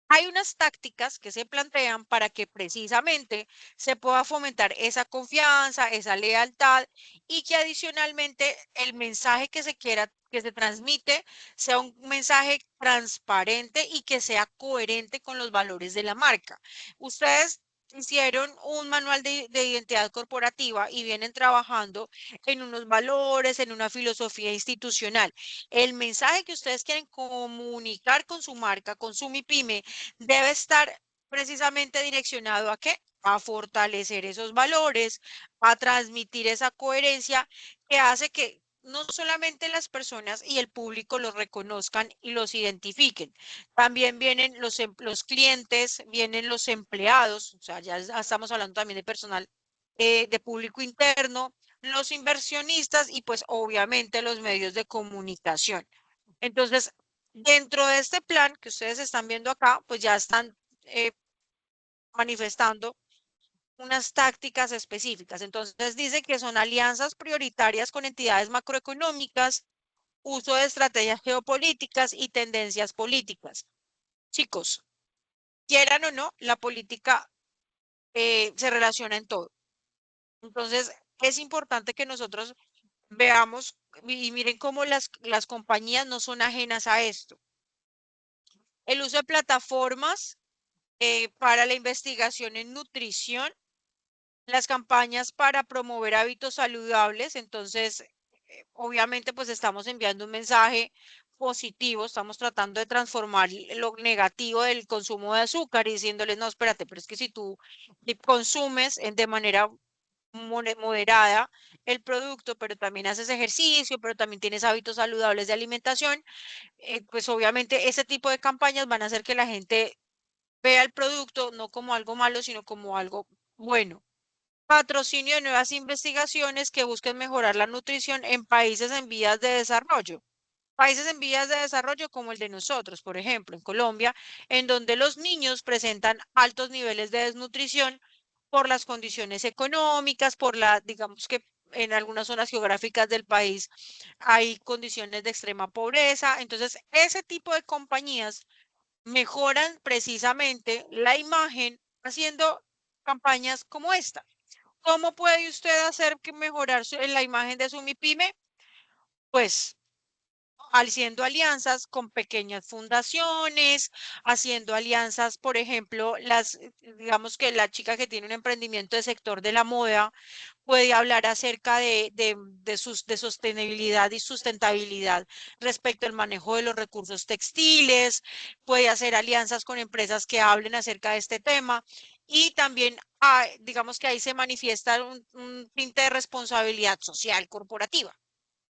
hay unas tácticas que se plantean para que precisamente se pueda fomentar esa confianza, esa lealtad y que adicionalmente el mensaje que se quiera, que se transmite, sea un mensaje transparente y que sea coherente con los valores de la marca. Ustedes hicieron un manual de identidad corporativa y vienen trabajando en unos valores, en una filosofía institucional. El mensaje que ustedes quieren comunicar con su marca, con su MIPYME, debe estar precisamente direccionado ¿a qué? A fortalecer esos valores, a transmitir esa coherencia que hace que no solamente las personas y el público los reconozcan y los identifiquen, también vienen los clientes, vienen los empleados, o sea, ya estamos hablando también de personal de público interno, los inversionistas y pues obviamente los medios de comunicación. Entonces, dentro de este plan que ustedes están viendo acá, pues ya están manifestando unas tácticas específicas. Entonces dice que son alianzas prioritarias con entidades macroeconómicas, uso de estrategias geopolíticas y tendencias políticas. Chicos, quieran o no, la política se relaciona en todo. Entonces, es importante que nosotros veamos y miren cómo las compañías no son ajenas a esto. El uso de plataformas para la investigación en nutrición, las campañas para promover hábitos saludables, entonces, obviamente, pues estamos enviando un mensaje positivo, estamos tratando de transformar lo negativo del consumo de azúcar y diciéndoles, no, espérate, pero es que si tú consumes de manera moderada el producto, pero también haces ejercicio, pero también tienes hábitos saludables de alimentación, pues obviamente ese tipo de campañas van a hacer que la gente vea el producto no como algo malo, sino como algo bueno. Patrocinio de nuevas investigaciones que busquen mejorar la nutrición en países en vías de desarrollo. Países en vías de desarrollo como el de nosotros, por ejemplo, en Colombia, en donde los niños presentan altos niveles de desnutrición por las condiciones económicas, digamos que en algunas zonas geográficas del país hay condiciones de extrema pobreza. Entonces, ese tipo de compañías mejoran precisamente la imagen haciendo campañas como esta. ¿Cómo puede usted hacer que mejorar la imagen de su MIPYME? Pues haciendo alianzas con pequeñas fundaciones, haciendo alianzas, por ejemplo, digamos que la chica que tiene un emprendimiento de sector de la moda puede hablar acerca de sostenibilidad y sustentabilidad respecto al manejo de los recursos textiles, puede hacer alianzas con empresas que hablen acerca de este tema y también digamos que ahí se manifiesta un tinte de responsabilidad social corporativa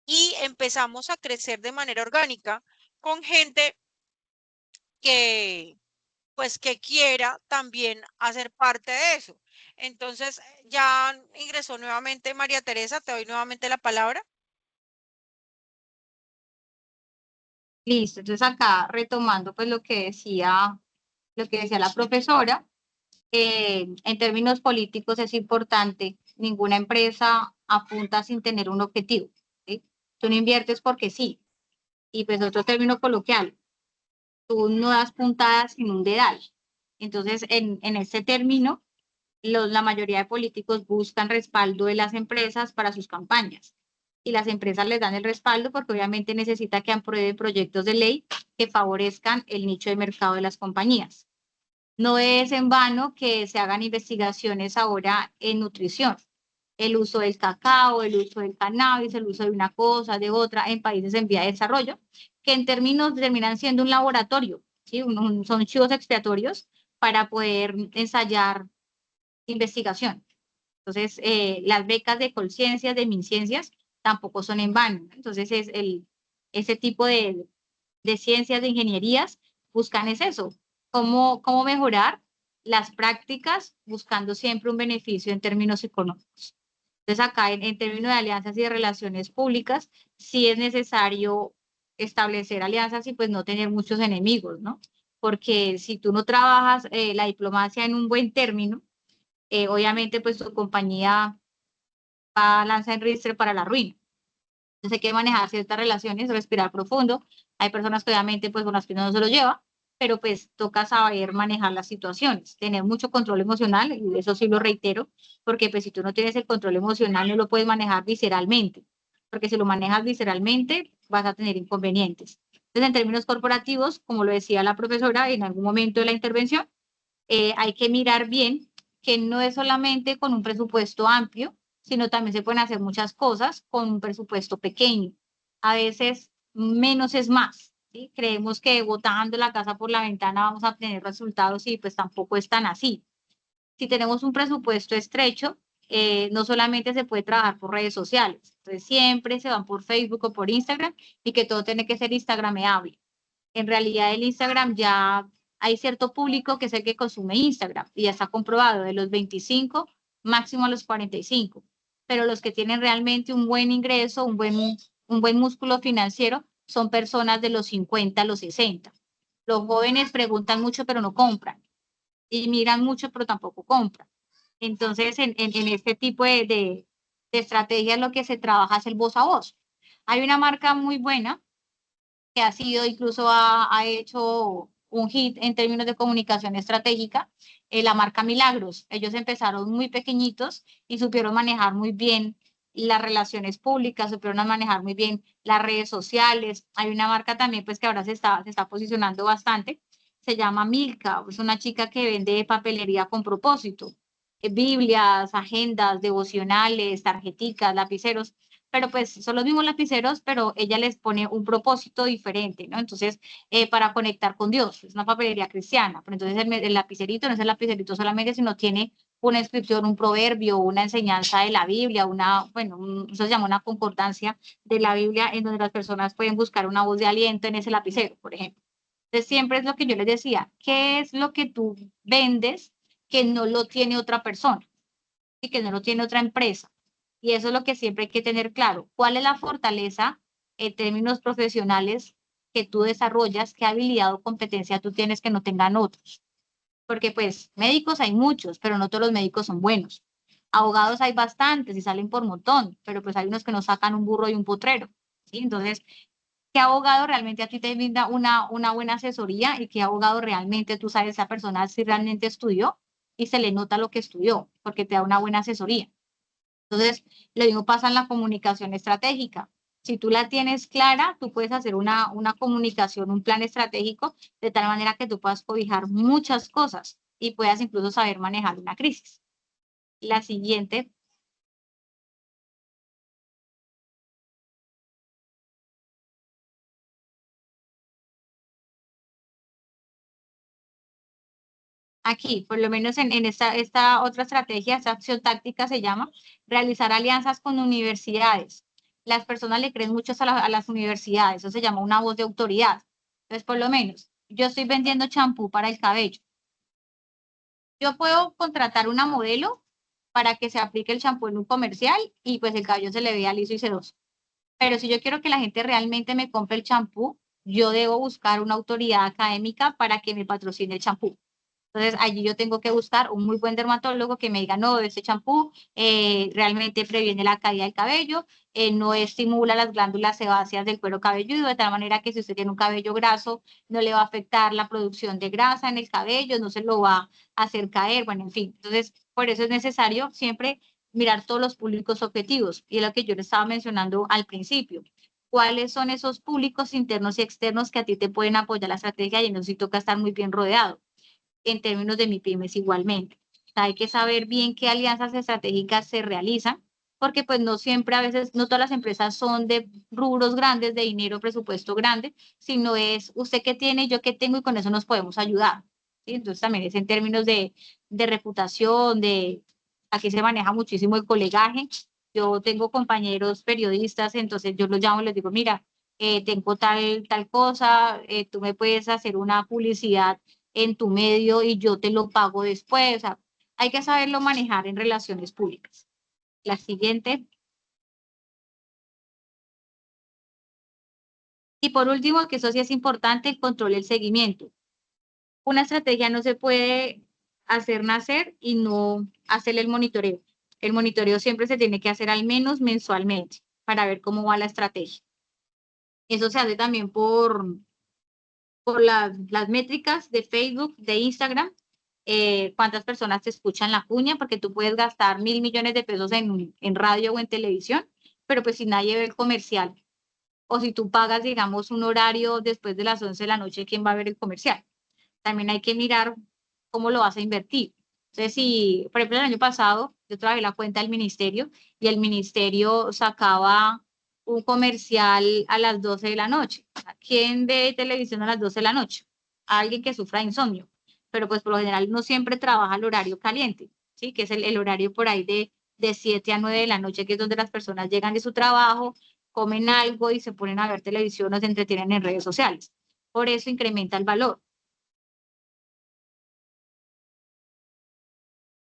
y empezamos a crecer de manera orgánica con gente que, pues, que quiera también hacer parte de eso. Entonces, ya ingresó nuevamente María Teresa, te doy nuevamente la palabra. Listo, entonces acá retomando pues lo que decía la profesora, en términos políticos es importante, ninguna empresa apunta sin tener un objetivo, ¿sí? Tú no inviertes porque sí, y pues otro término coloquial, tú no das puntadas sin un dedal. Entonces, en este término, la mayoría de políticos buscan respaldo de las empresas para sus campañas. Y las empresas les dan el respaldo porque obviamente necesita que aprueben proyectos de ley que favorezcan el nicho de mercado de las compañías. No es en vano que se hagan investigaciones ahora en nutrición. El uso del cacao, el uso del cannabis, el uso de una cosa, de otra, en países en vía de desarrollo, que en términos terminan siendo un laboratorio, ¿sí? Son chivos expiatorios para poder ensayar investigación. Entonces, las becas de Colciencias, de MinCiencias, tampoco son en vano. Entonces, ese tipo de ciencias, de ingenierías, buscan es eso, cómo mejorar las prácticas buscando siempre un beneficio en términos económicos. Entonces, acá en términos de alianzas y de relaciones públicas, sí es necesario establecer alianzas y pues no tener muchos enemigos, ¿no? Porque si tú no trabajas la diplomacia en un buen término, obviamente pues tu compañía va a lanzar en ristre para la ruina. Entonces hay que manejar ciertas relaciones, respirar profundo. Hay personas que obviamente pues con las que no se lo lleva, pero pues toca saber manejar las situaciones, tener mucho control emocional, y eso sí lo reitero, porque pues si tú no tienes el control emocional no lo puedes manejar visceralmente, porque si lo manejas visceralmente vas a tener inconvenientes. Entonces en términos corporativos, como lo decía la profesora en algún momento de la intervención, hay que mirar bien que no es solamente con un presupuesto amplio, sino también se pueden hacer muchas cosas con un presupuesto pequeño. A veces menos es más. ¿sí? Creemos que botando la casa por la ventana vamos a obtener resultados y pues tampoco es tan así. Si tenemos un presupuesto estrecho, no solamente se puede trabajar por redes sociales, entonces siempre se van por Facebook o por Instagram y que todo tiene que ser instagrameable. En realidad el Instagram ya hay cierto público que es el que consume Instagram y ya está comprobado de los 25 máximo a los 45, pero los que tienen realmente un buen ingreso, un buen músculo financiero son personas de los 50 a los 60. Los jóvenes preguntan mucho pero no compran y miran mucho pero tampoco compran. Entonces en este tipo de estrategias lo que se trabaja es el voz a voz. Hay una marca muy buena que ha sido, incluso ha hecho un hit en términos de comunicación estratégica, la marca Milagros. Ellos empezaron muy pequeñitos y supieron manejar muy bien las relaciones públicas, supieron manejar muy bien las redes sociales. Hay una marca también pues que ahora se está posicionando bastante, se llama Milka, es una chica que vende papelería con propósito, Biblias, agendas, devocionales, tarjeticas, lapiceros, pero pues son los mismos lapiceros, pero ella les pone un propósito diferente, ¿no? Entonces, para conectar con Dios, es una papelería cristiana, pero entonces el lapicerito no es el lapicerito solamente, sino tiene una inscripción, un proverbio, una enseñanza de la Biblia, eso se llama una concordancia de la Biblia, en donde las personas pueden buscar una voz de aliento en ese lapicero, por ejemplo. Entonces, siempre es lo que yo les decía, ¿qué es lo que tú vendes que no lo tiene otra persona y que no lo tiene otra empresa? Y eso es lo que siempre hay que tener claro. ¿Cuál es la fortaleza en términos profesionales que tú desarrollas? ¿Qué habilidad o competencia tú tienes que no tengan otros? Porque pues médicos hay muchos, pero no todos los médicos son buenos. Abogados hay bastantes y salen por montón, pero pues hay unos que no sacan un burro y un potrero, ¿sí? Entonces, ¿qué abogado realmente a ti te brinda una buena asesoría y qué abogado realmente tú sabes esa persona si realmente estudió y se le nota lo que estudió porque te da una buena asesoría? Entonces, lo mismo pasa en la comunicación estratégica. Si tú la tienes clara, tú puedes hacer una comunicación, un plan estratégico, de tal manera que tú puedas cobijar muchas cosas y puedas incluso saber manejar una crisis. La siguiente. Aquí, por lo menos en esta otra estrategia, esta acción táctica se llama realizar alianzas con universidades. Las personas le creen mucho a las universidades, eso se llama una voz de autoridad. Entonces, por lo menos, yo estoy vendiendo champú para el cabello. Yo puedo contratar una modelo para que se aplique el champú en un comercial y pues el cabello se le vea liso y sedoso. Pero si yo quiero que la gente realmente me compre el champú, yo debo buscar una autoridad académica para que me patrocine el champú. Entonces, allí yo tengo que buscar un muy buen dermatólogo que me diga, no, este champú realmente previene la caída del cabello, no estimula las glándulas sebáceas del cuero cabelludo, de tal manera que si usted tiene un cabello graso, no le va a afectar la producción de grasa en el cabello, no se lo va a hacer caer, bueno, en fin. Entonces, por eso es necesario siempre mirar todos los públicos objetivos, y es lo que yo le estaba mencionando al principio. ¿Cuáles son esos públicos internos y externos que a ti te pueden apoyar la estrategia? Y necesito que estar muy bien rodeado en términos de MIPYMES igualmente. O sea, hay que saber bien qué alianzas estratégicas se realizan, porque pues no siempre, a veces, no todas las empresas son de rubros grandes, de dinero, presupuesto grande, sino es usted qué tiene, yo qué tengo y con eso nos podemos ayudar. ¿Sí? Entonces también es en términos de reputación, aquí se maneja muchísimo el colegaje. Yo tengo compañeros periodistas, entonces yo los llamo y les digo, mira, tengo tal cosa, tú me puedes hacer una publicidad en tu medio y yo te lo pago después. O sea, hay que saberlo manejar en relaciones públicas. La siguiente. Y por último, que eso sí es importante, el control y el seguimiento. Una estrategia no se puede hacer nacer y no hacerle el monitoreo. El monitoreo siempre se tiene que hacer al menos mensualmente para ver cómo va la estrategia. Eso se hace también por las métricas de Facebook, de Instagram, cuántas personas te escuchan la cuña, porque tú puedes gastar 1.000 millones de pesos en radio o en televisión, pero pues si nadie ve el comercial, o si tú pagas, digamos, un horario después de las 11 de la noche, ¿quién va a ver el comercial? También hay que mirar cómo lo vas a invertir. Entonces, si, por ejemplo, el año pasado yo trabajé la cuenta del ministerio y el ministerio sacaba un comercial a las 12 de la noche. pasa? ¿Quién ve televisión a las 12 de la noche? Alguien que sufra de insomnio, pero pues por lo general no siempre trabaja al horario caliente, ¿sí? Que es el horario por ahí de 7 a 9 de la noche, que es donde las personas llegan de su trabajo, comen algo y se ponen a ver televisión o se entretienen en redes sociales. Por eso incrementa el valor.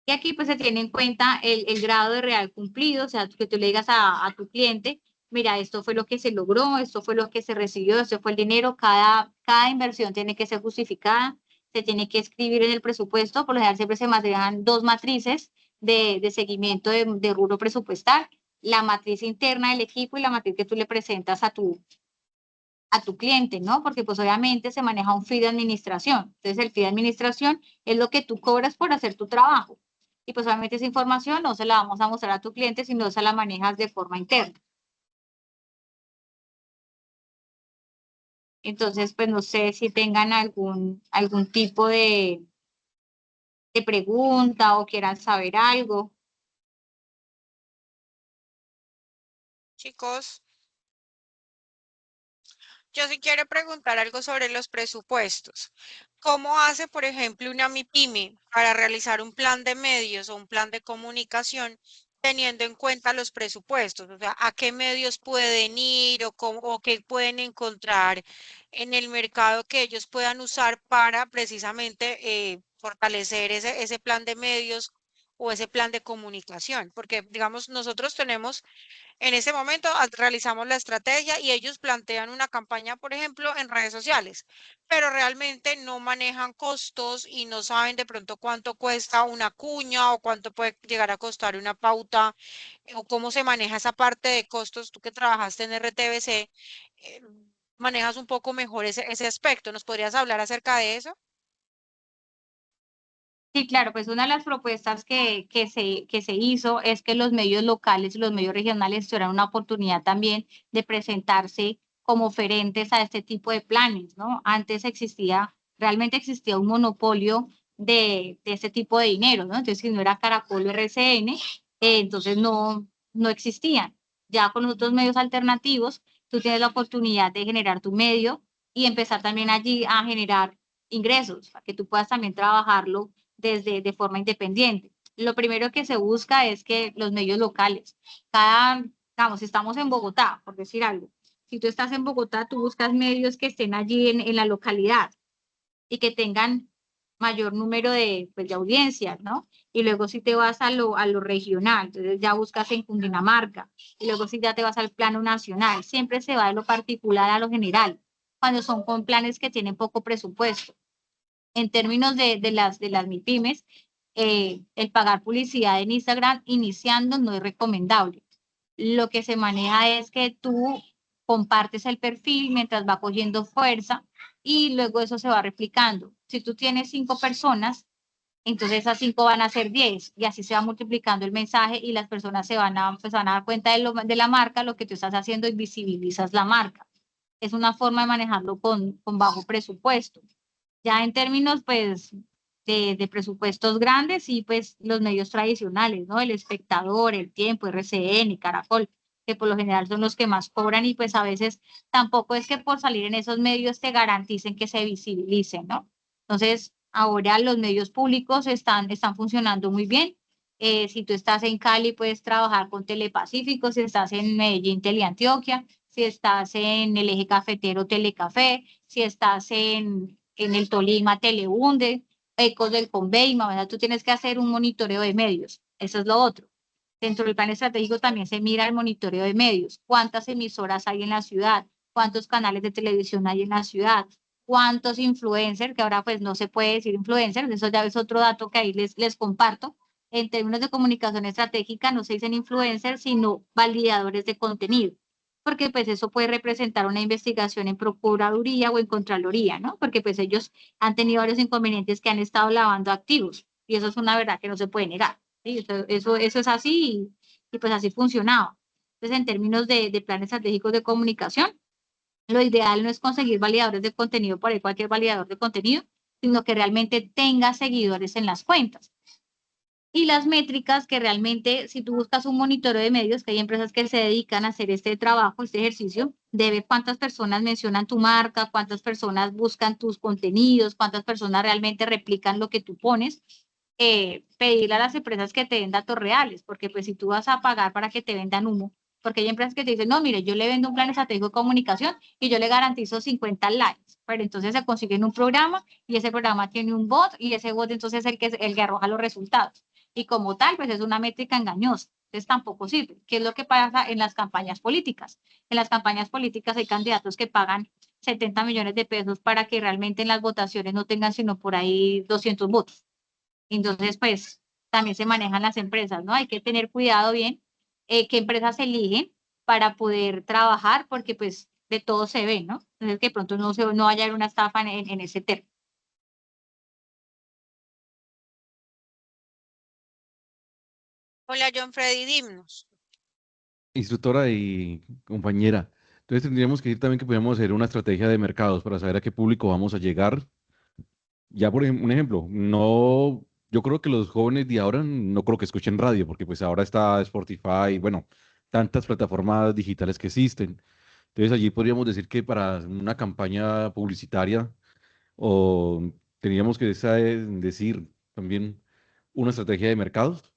Y aquí pues se tiene en cuenta el grado de real cumplido, o sea, que tú le digas a tu cliente, mira, esto fue lo que se logró, esto fue lo que se recibió, esto fue el dinero, cada inversión tiene que ser justificada, se tiene que escribir en el presupuesto, por lo general siempre se manejan 2 matrices de seguimiento de rubro presupuestal, la matriz interna del equipo y la matriz que tú le presentas a tu cliente, ¿no? Porque pues obviamente se maneja un fee de administración. Entonces el fee de administración es lo que tú cobras por hacer tu trabajo. Y pues obviamente esa información no se la vamos a mostrar a tu cliente, sino se la manejas de forma interna. Entonces, pues no sé si tengan algún tipo de pregunta o quieran saber algo. Chicos, yo sí quiero preguntar algo sobre los presupuestos. ¿Cómo hace, por ejemplo, una MIPYME para realizar un plan de medios o un plan de comunicación teniendo en cuenta los presupuestos? O sea, ¿a qué medios pueden ir o qué pueden encontrar en el mercado que ellos puedan usar para precisamente fortalecer ese plan de medios o ese plan de comunicación? Porque, digamos, nosotros tenemos en ese momento realizamos la estrategia y ellos plantean una campaña, por ejemplo, en redes sociales, pero realmente no manejan costos y no saben de pronto cuánto cuesta una cuña o cuánto puede llegar a costar una pauta o cómo se maneja esa parte de costos. Tú que trabajaste en RTBC, eh, manejas un poco mejor ese aspecto. ¿Nos podrías hablar acerca de eso? Sí, claro, pues una de las propuestas que se hizo es que los medios locales y los medios regionales tuvieran una oportunidad también de presentarse como oferentes a este tipo de planes, ¿no? Antes realmente existía un monopolio de este tipo de dinero, ¿no? Entonces, si no era Caracol o RCN, entonces no existían. Ya con los otros medios alternativos, tú tienes la oportunidad de generar tu medio y empezar también allí a generar ingresos, para que tú puedas también trabajarlo de forma independiente. Lo primero que se busca es que los medios locales, digamos, estamos en Bogotá, por decir algo. Si tú estás en Bogotá, tú buscas medios que estén allí en la localidad y que tengan mayor número pues, de audiencias, ¿no? Y luego si te vas a lo regional, entonces ya buscas en Cundinamarca, y luego si ya te vas al plano nacional, siempre se va de lo particular a lo general, cuando son con planes que tienen poco presupuesto. En términos de las MIPYMES, el pagar publicidad en Instagram iniciando no es recomendable. Lo que se maneja es que tú compartes el perfil mientras va cogiendo fuerza y luego eso se va replicando. Si tú tienes 5 personas, entonces esas 5 van a ser 10 y así se va multiplicando el mensaje y las personas pues van a dar cuenta de la marca, lo que tú estás haciendo y visibilizas la marca. Es una forma de manejarlo con bajo presupuesto. Ya en términos, pues, de presupuestos grandes y pues los medios tradicionales, ¿no? El Espectador, El Tiempo, RCN, Caracol, que por lo general son los que más cobran y pues a veces tampoco es que por salir en esos medios te garanticen que se visibilicen, ¿no? Entonces, ahora los medios públicos están funcionando muy bien. Si tú estás en Cali, puedes trabajar con Telepacífico, si estás en Medellín, Teleantioquia, si estás en el eje cafetero, Telecafé, si estás en el Tolima, Teleunde, Ecos del Conveima, ¿verdad? Tú tienes que hacer un monitoreo de medios, eso es lo otro. Dentro del plan estratégico también se mira el monitoreo de medios, cuántas emisoras hay en la ciudad, cuántos canales de televisión hay en la ciudad, cuántos influencers, que ahora pues no se puede decir influencers, eso ya es otro dato que ahí les comparto. En términos de comunicación estratégica no se dicen influencers, sino validadores de contenido, porque pues eso puede representar una investigación en Procuraduría o en Contraloría, ¿no? Porque pues ellos han tenido varios inconvenientes que han estado lavando activos y eso es una verdad que no se puede negar. ¿Sí? Eso es así y pues así funcionaba. Entonces, en términos de planes estratégicos de comunicación, lo ideal no es conseguir validadores de contenido por ahí cualquier validador de contenido, sino que realmente tenga seguidores en las cuentas. Y las métricas que realmente, si tú buscas un monitoreo de medios, que hay empresas que se dedican a hacer este trabajo, este ejercicio, de ver cuántas personas mencionan tu marca, cuántas personas buscan tus contenidos, cuántas personas realmente replican lo que tú pones, pedirle a las empresas que te den datos reales, porque pues si tú vas a pagar para que te vendan humo, porque hay empresas que te dicen, no, mire, yo le vendo un plan estratégico de comunicación y yo le garantizo 50 likes, pero entonces se consiguen un programa y ese programa tiene un bot y ese bot entonces es el que arroja los resultados. Y como tal, pues es una métrica engañosa. Entonces tampoco sirve. ¿Qué es lo que pasa en las campañas políticas? En las campañas políticas hay candidatos que pagan 70 millones de pesos para que realmente en las votaciones no tengan sino por ahí 200 votos. Entonces, pues también se manejan las empresas, ¿no? Hay que tener cuidado bien qué empresas eligen para poder trabajar, porque pues de todo se ve, ¿no? Entonces que pronto no vaya a haber una estafa en ese tema. Hola, John Freddy, dimos. Instructora y compañera. Entonces tendríamos que ir también que podemos hacer una estrategia de mercados para saber a qué público vamos a llegar. Ya por un ejemplo, no, yo creo que los jóvenes de ahora no creo que escuchen radio, porque pues ahora está Spotify, bueno, tantas plataformas digitales que existen. Entonces allí podríamos decir que para una campaña publicitaria o teníamos que decir también una estrategia de mercados.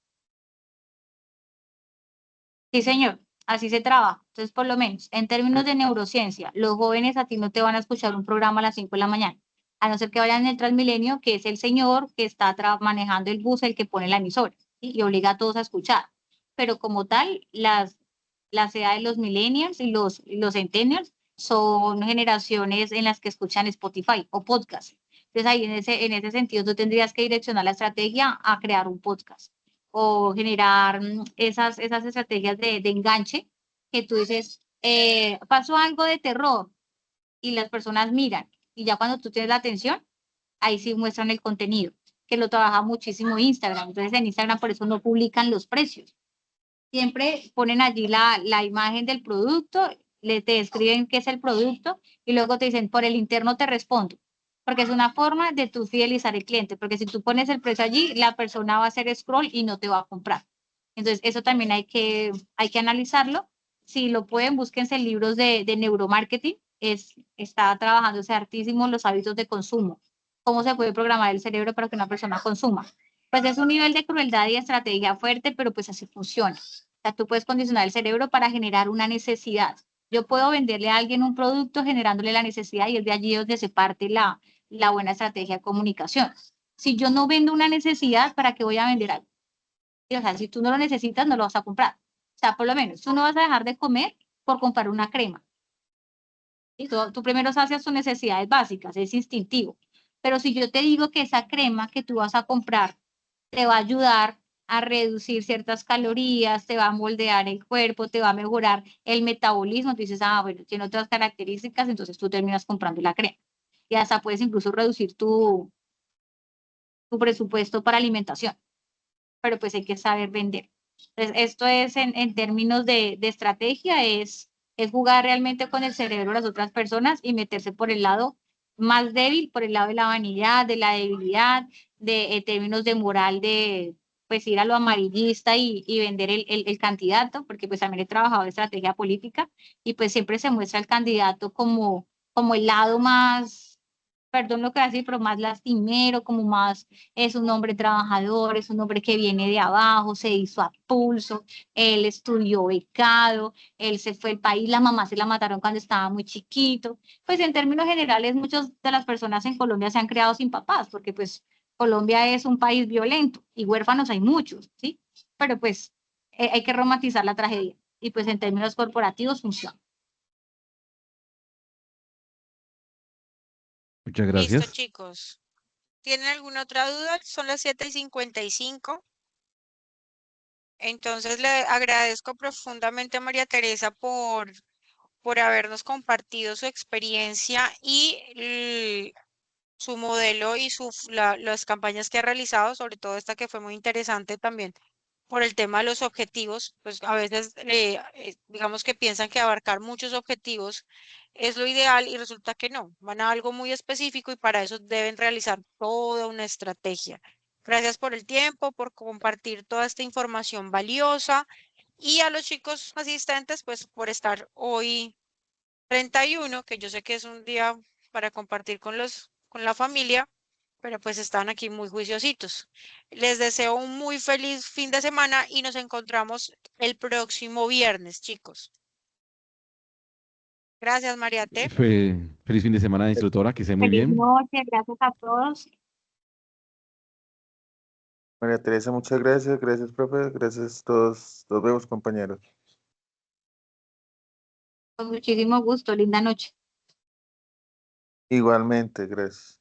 Sí, señor, así se trabaja. Entonces, por lo menos, en términos de neurociencia, los jóvenes a ti no te van a escuchar un programa a las 5 de la mañana, a no ser que vayan en el Transmilenio, que es el señor que está manejando el bus, el que pone la emisora, ¿sí? Y obliga a todos a escuchar. Pero como tal, las edades de los millennials y los centennials son generaciones en las que escuchan Spotify o podcast. Entonces, ahí en ese sentido, tú tendrías que direccionar la estrategia a crear un podcast o generar esas estrategias de enganche que tú dices, pasó algo de terror y las personas miran y ya cuando tú tienes la atención, ahí sí muestran el contenido, que lo trabaja muchísimo Instagram. Entonces en Instagram por eso no publican los precios. Siempre ponen allí la imagen del producto, te describen qué es el producto y luego te dicen, por el interno te respondo, porque es una forma de tú fidelizar al cliente, porque si tú pones el precio allí, la persona va a hacer scroll y no te va a comprar. Entonces, eso también hay que analizarlo. Si lo pueden, búsquense libros de neuromarketing. Está trabajándose hartísimo los hábitos de consumo. ¿Cómo se puede programar el cerebro para que una persona consuma? Pues es un nivel de crueldad y estrategia fuerte, pero pues así funciona. O sea, tú puedes condicionar el cerebro para generar una necesidad. Yo puedo venderle a alguien un producto generándole la necesidad y es de allí donde se parte la buena estrategia de comunicación. Si yo no vendo una necesidad, ¿para qué voy a vender algo? O sea, si tú no lo necesitas, no lo vas a comprar. O sea, por lo menos, tú no vas a dejar de comer por comprar una crema. ¿Sí? Tú primero sacias tus necesidades básicas, es instintivo. Pero si yo te digo que esa crema que tú vas a comprar te va a ayudar a reducir ciertas calorías, te va a moldear el cuerpo, te va a mejorar el metabolismo, tú dices, ah, bueno, tiene otras características, entonces tú terminas comprando la crema. Y hasta puedes incluso reducir tu presupuesto para alimentación, pero pues hay que saber vender. Entonces, esto es en términos de estrategia, es jugar realmente con el cerebro de las otras personas y meterse por el lado más débil, por el lado de la vanidad, de la debilidad, en términos de moral, de pues ir a lo amarillista y vender el candidato, porque pues también he trabajado en estrategia política y pues siempre se muestra el candidato como el lado más, perdón lo que voy a decir, pero más lastimero, como más es un hombre trabajador, es un hombre que viene de abajo, se hizo a pulso, él estudió becado, él se fue del país, la mamá se la mataron cuando estaba muy chiquito. Pues en términos generales, muchas de las personas en Colombia se han criado sin papás, porque pues Colombia es un país violento y huérfanos hay muchos, ¿sí? Pero pues hay que romantizar la tragedia y pues en términos corporativos funciona. Muchas Listo, gracias. chicos. ¿Tienen alguna otra duda? Son las 7:55. Entonces le agradezco profundamente a María Teresa por habernos compartido su experiencia y su modelo y las campañas que ha realizado, sobre todo esta que fue muy interesante también por el tema de los objetivos, pues a veces digamos que piensan que abarcar muchos objetivos es lo ideal y resulta que no, van a algo muy específico y para eso deben realizar toda una estrategia. Gracias por el tiempo, por compartir toda esta información valiosa y a los chicos asistentes, pues por estar hoy 31, que yo sé que es un día para compartir con la familia, pero pues están aquí muy juiciositos. Les deseo un muy feliz fin de semana y nos encontramos el próximo viernes, chicos. Gracias, Mariate. Feliz fin de semana, instructora, que esté muy Feliz bien. noche, gracias a todos. María Teresa, muchas gracias. Gracias, profe. Gracias a todos. Nos vemos, compañeros. Con muchísimo gusto, linda noche. Igualmente, gracias.